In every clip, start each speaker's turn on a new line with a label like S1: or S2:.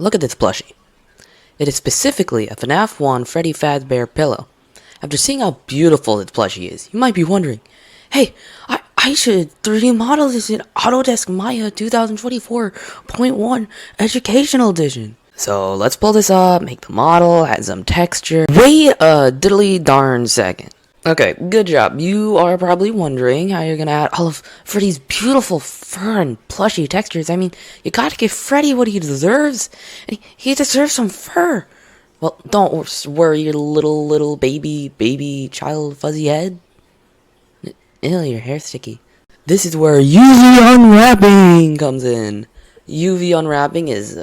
S1: Look at this plushie. It is specifically a FNAF 1 Freddy Fazbear pillow. After seeing how beautiful this plushie is, you might be wondering, hey, I should 3D model this in Autodesk Maya 2024.1 Educational Edition. So let's pull this up, make the model, add some texture. Wait a diddly darn second. Okay, good job. You are probably wondering how you're gonna add all of Freddy's beautiful fur and plushy textures. I mean, you gotta give Freddy what he deserves. He deserves some fur. Well, don't worry, your little baby child fuzzy head. Ew, your hair's sticky. This is where UV unwrapping comes in. UV unwrapping is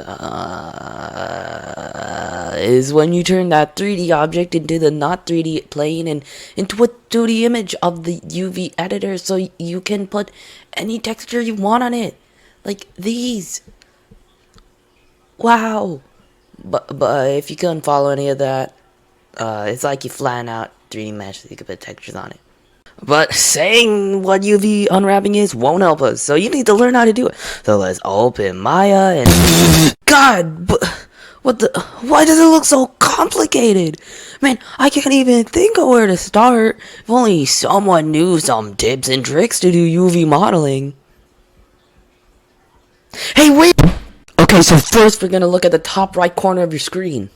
S1: when you turn that 3D object into the not 3D plane and into a 2D image of the UV editor so you can put any texture you want on it. Like these. Wow. But if you couldn't follow any of that, it's like you flatten out 3D mesh so you can put textures on it. But saying what UV unwrapping is won't help us, so you need to learn how to do it. So let's open Maya and... God, but what the... Why does it look so complicated? Man, I can't even think of where to start. If only someone knew some tips and tricks to do UV modeling. Hey, wait! Okay, so first we're gonna look at the top right corner of your screen.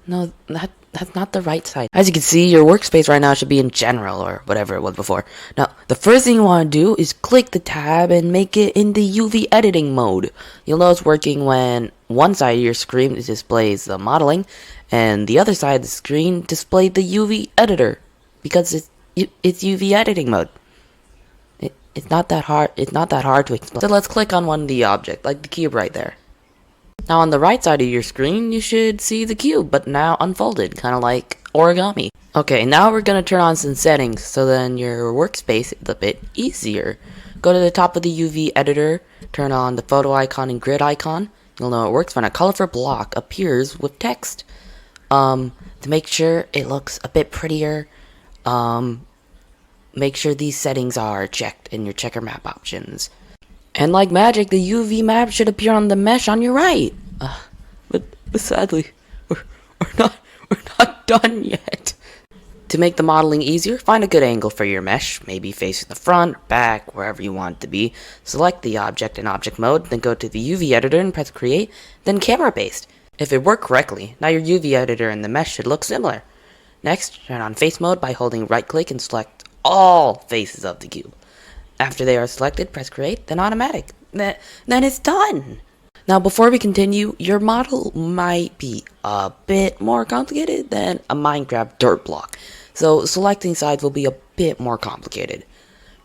S1: No, that's not the right side. As you can see, your workspace right now should be in general or whatever it was before. Now, the first thing you want to do is click the tab and make it in the UV editing mode. You'll know it's working when one side of your screen displays the modeling and the other side of the screen displays the UV editor because it's UV editing mode. It's not that hard. It's not that hard to explain. So let's click on one of the object, like the cube right there. Now on the right side of your screen, you should see the cube, but now unfolded, kind of like origami. Okay, now we're going to turn on some settings, so then your workspace is a bit easier. Go to the top of the UV editor, turn on the photo icon and grid icon. You'll know it works when a colorful block appears with text. To make sure it looks a bit prettier, make sure these settings are checked in your checker map options. And like magic, the UV map should appear on the mesh on your right. But sadly, we're not done yet. To make the modeling easier, find a good angle for your mesh, maybe facing the front, back, wherever you want it to be. Select the object in object mode, then go to the UV editor and press create, then camera based. If it worked correctly, now your UV editor and the mesh should look similar. Next, turn on face mode by holding right click and select all faces of the cube. After they are selected, press create, then automatic. Then it's done! Now before we continue, your model might be a bit more complicated than a Minecraft dirt block. So selecting sides will be a bit more complicated.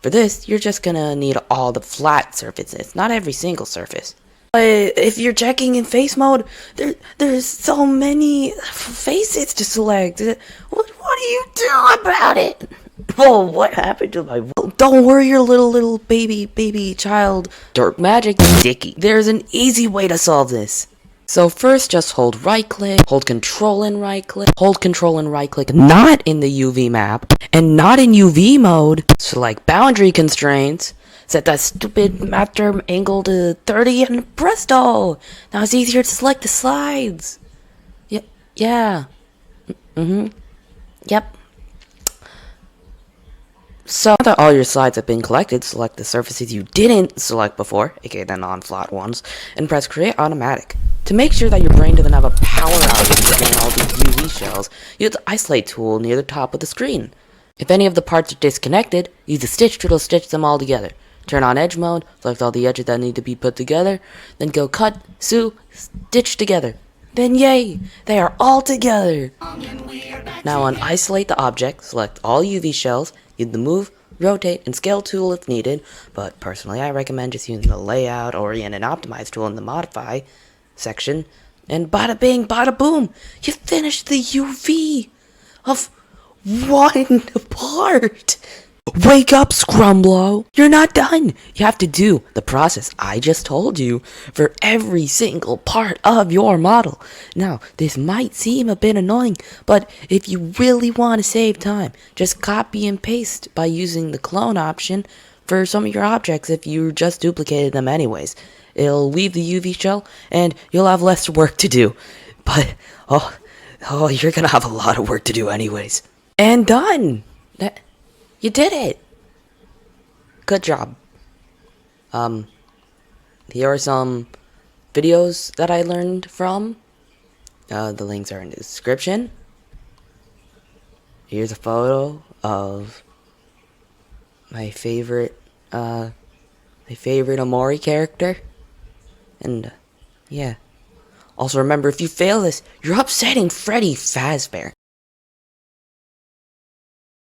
S1: For this, you're just gonna need all the flat surfaces, not every single surface. If you're checking in face mode, there's so many faces to select. What do you do about it? Whoa, what happened to my... Don't worry, your little baby child. Dark magic dicky. There's an easy way to solve this. So first, just hold right click, hold control and right click, hold control and right click, not in the UV map, and not in UV mode. Select boundary constraints, set that stupid map term angle to 30 and presto! Now it's easier to select the slides. Yeah. Yep. So now that all your slides have been collected, select the surfaces you didn't select before, aka the non-flat ones, and press create automatic. To make sure that your brain doesn't have a power outage getting all these UV shells, use the isolate tool near the top of the screen. If any of the parts are disconnected, use the stitch tool to stitch them all together. Turn on edge mode, select all the edges that need to be put together, then go cut, sew, stitch together. Then yay, they are all together! Now on isolate the object, select all UV shells, use the move, rotate, and scale tool if needed, but personally I recommend just using the layout, orient, and optimize tool in the modify section, and bada bing, bada boom, you finished the UV of one part! Wake up, Scrumblow! You're not done! You have to do the process I just told you for every single part of your model. Now, this might seem a bit annoying, but if you really want to save time, just copy and paste by using the clone option for some of your objects if you just duplicated them anyways. It'll leave the UV shell, and you'll have less work to do. But, you're gonna have a lot of work to do anyways. And done! You did it! Good job. Here are some videos that I learned from. The links are in the description. Here's a photo of my favorite Amori character. And, yeah. Also remember, if you fail this, you're upsetting Freddy Fazbear.